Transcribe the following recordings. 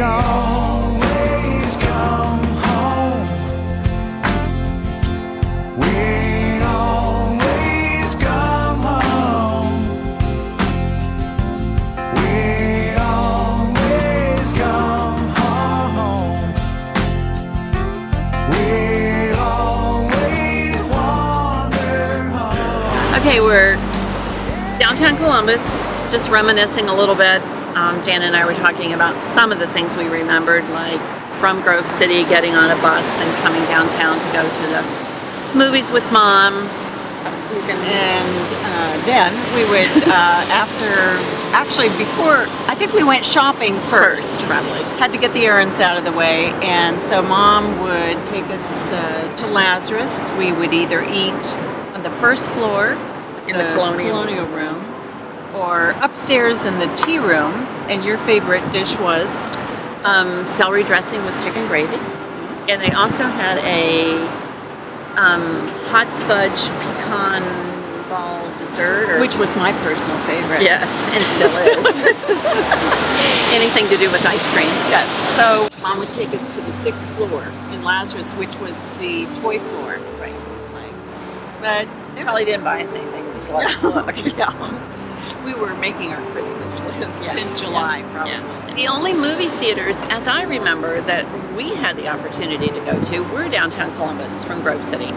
always come home. We always come home. We always come home. We always wander home. Okay, we're downtown Columbus, just reminiscing a little bit. Jan and I were talking about some of the things we remembered, like from Grove City, getting on a bus and coming downtown to go to the movies with Mom. And then we would, before, I think we went shopping first. Probably. Had to get the errands out of the way, and so Mom would take us to Lazarus. We would either eat on the first floor In the colonial room, or upstairs in the tea room. And your favorite dish was? Celery dressing with chicken gravy. And they also had a hot fudge pecan ball dessert. Which was my personal favorite. Yes, and still is. Anything to do with ice cream. Yes. So Mom would take us to the 6th floor in Lazarus, which was the toy floor. Right. But They probably didn't buy us anything. We just let us look. Yeah. We were making our Christmas list in July, probably. Yes. The only movie theaters, as I remember, that we had the opportunity to go to were downtown Columbus from Grove City.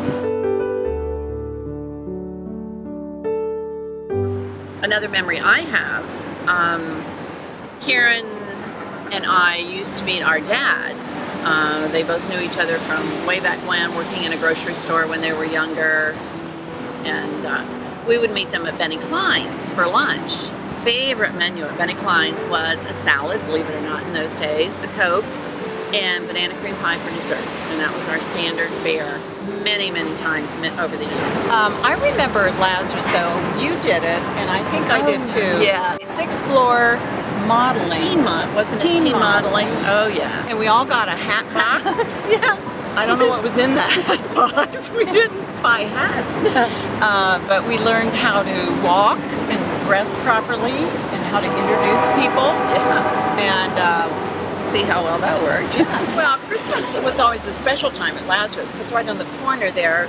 Another memory I have, Karen and I used to meet our dads. They both knew each other from way back when, working in a grocery store when they were younger. And we would meet them at Benny Klein's for lunch. Favorite menu at Benny Klein's was a salad, believe it or not, in those days, a Coke, and banana cream pie for dessert. And that was our standard fare many, many times over the years. I remember Lazarus, though. You did it, and I think I did too. Yeah. 6th floor modeling. Wasn't it? Teen modeling. Oh, yeah. And we all got a hat box. Yeah. I don't know what was in that hat box. We didn't buy hats. But we learned how to walk and dress properly and how to introduce people. Yeah. And see how well that worked. well, Christmas was always a special time at Lazarus, because right on the corner there,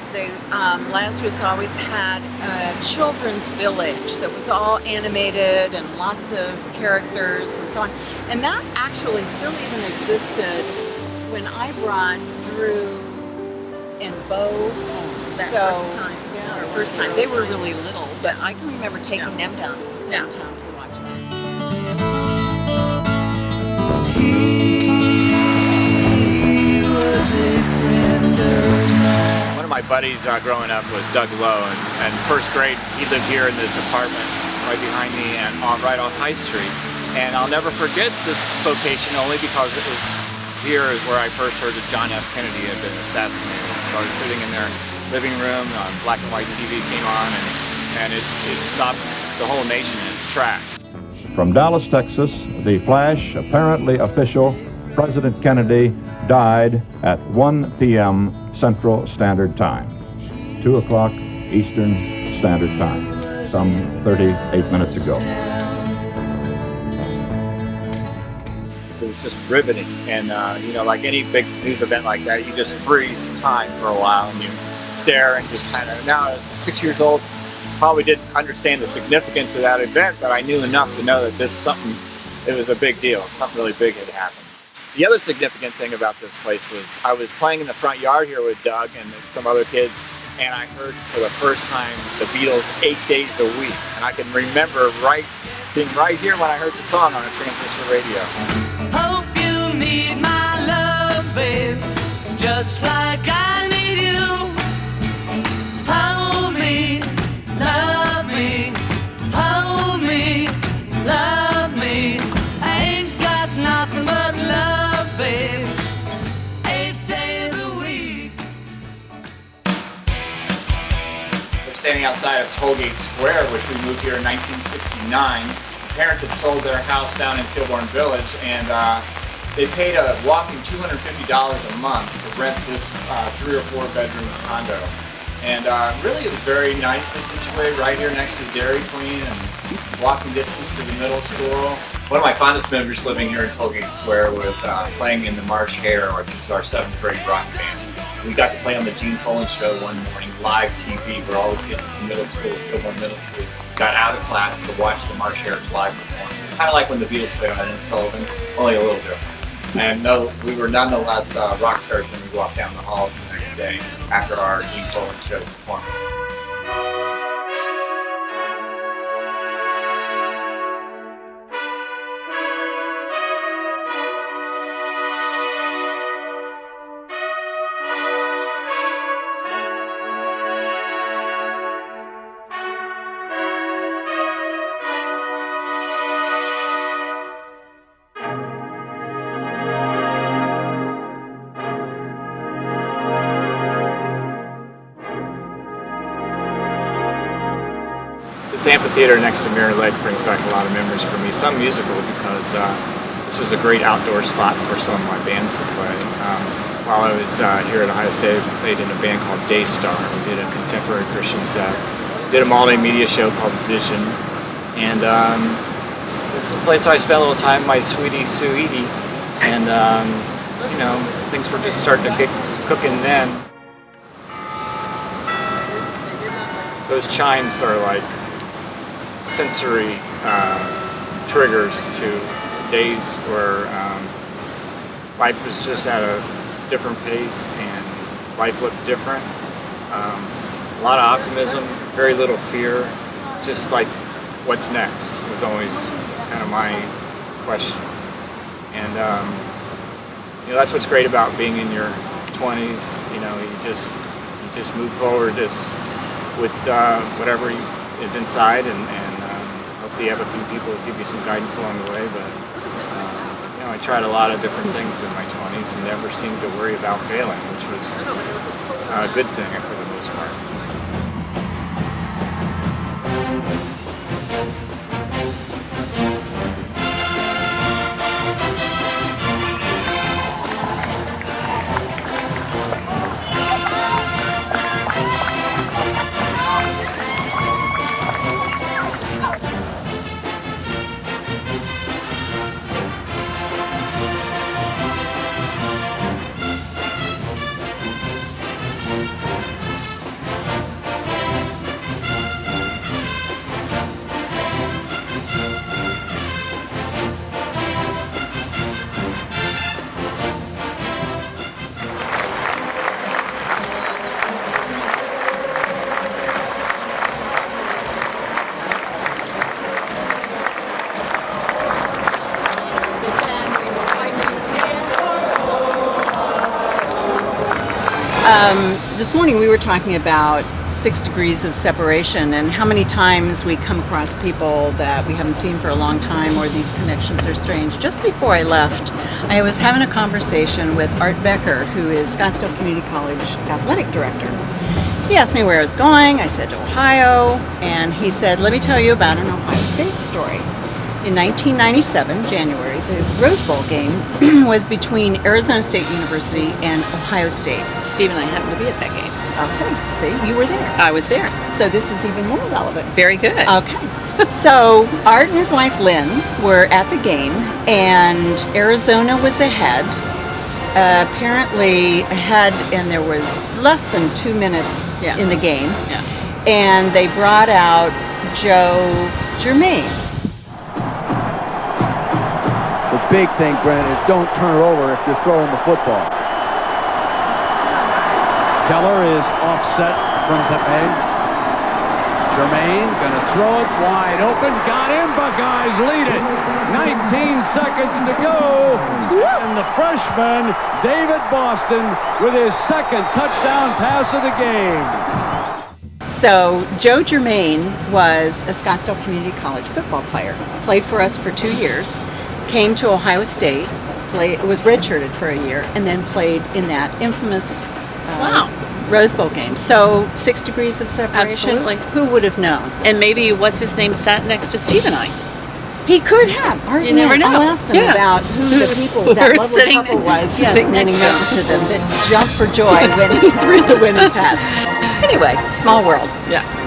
Lazarus always had a children's village that was all animated and lots of characters and so on. And that actually still even existed when I brought Drew and Bo home. First time. Yeah, our first time. They were really little, but I can remember taking them downtown to watch that. One of my buddies growing up was Doug Lowe, and first grade he lived here in this apartment right behind me and right off High Street. And I'll never forget this location only because it was here is where I first heard that John F. Kennedy had been assassinated. So I was sitting in their living room, black and white TV came on, and it stopped the whole nation in its tracks. From Dallas, Texas, the flash, apparently official, President Kennedy died at 1 p.m. Central Standard Time, 2 o'clock Eastern Standard Time, some 38 minutes ago. It was just riveting, and like any big news event like that, you just freeze time for a while and you stare and just kind of. Now, at 6 years old, probably didn't understand the significance of that event, but I knew enough to know that it was a big deal. Something really big had happened. The other significant thing about this place was I was playing in the front yard here with Doug and some other kids, and I heard for the first time the Beatles 8 days a week. And I can remember being right here when I heard the song on a transistor radio. Hope you need my love, babe, just like I need you. Hold me, love me, hold me, love me. I ain't got nothing but love, babe, 8 days a week. We're standing outside of Tollgate Square, which we moved here in 1969. Parents had sold their house down in Kilbourne Village, and they paid a whopping $250 a month to rent this 3 or 4 bedroom condo. And really it was very nicely situated right here next to the Dairy Queen and walking distance to the middle school. One of my fondest memories living here in Tollgate Square was playing in the Marsha, which was our 7th grade rock band. We got to play on the Gene Colan Show one morning, live TV, where all the kids at the middle school, Gilmore Middle School, got out of class to watch the Marsha live performance. Kind of like when the Beatles played on Ed Sullivan, only a little different. And no, we were nonetheless rock stars when we walked down the halls the next day after our Gene Colan Show performance. This amphitheater next to Mirror Lake brings back a lot of memories for me. Some musical because this was a great outdoor spot for some of my bands to play. While I was here at Ohio State, I played in a band called Daystar. We did a contemporary Christian set. Did a multimedia show called Vision. And this is a place where I spent a little time with my sweetie Sue-Edie. And you know, things were just starting to get cooking then. Those chimes are like sensory triggers to days where life was just at a different pace and life looked different. A lot of optimism, very little fear, just like what's next was always kind of my question. And you know, that's what's great about being in your 20s. You know, you just move forward with whatever is inside, and hopefully you have a few people who give you some guidance along the way. But you know, I tried a lot of different things in my 20s and never seemed to worry about failing, which was a good thing for the most part. This morning we were talking about 6 degrees of separation and how many times we come across people that we haven't seen for a long time, or these connections are strange. Just before I left, I was having a conversation with Art Becker, who is Scottsdale Community College athletic director. He asked me where I was going. I said to Ohio, and he said, let me tell you about an Ohio State story. In 1997, January, the Rose Bowl game was between Arizona State University and Ohio State. Steve and I happened to be at that game. Okay, see, you were there. I was there. So this is even more relevant. Very good. Okay. So Art and his wife Lynn were at the game, and Arizona was ahead. Apparently ahead, and there was less than 2 minutes in the game. Yeah. And they brought out Joe Germain. The big thing, Brent, is don't turn it over if you're throwing the football. Keller is offset from Pepe. Germain going to throw it wide open. Got him. Buckeyes lead it. 19 seconds to go. And the freshman, David Boston, with his second touchdown pass of the game. So Joe Germain was a Scottsdale Community College football player. Played for us for 2 years. Came to Ohio State, was redshirted for a year, and then played in that infamous Rose Bowl game. So 6 degrees of separation. Absolutely. Who would have known? And maybe what's his name sat next to Steve and I. He could have. You never know. I'll ask them about who the people that lovely couple was sitting standing next to next to them that jumped for joy when he threw the winning pass. Anyway, small world. Yeah.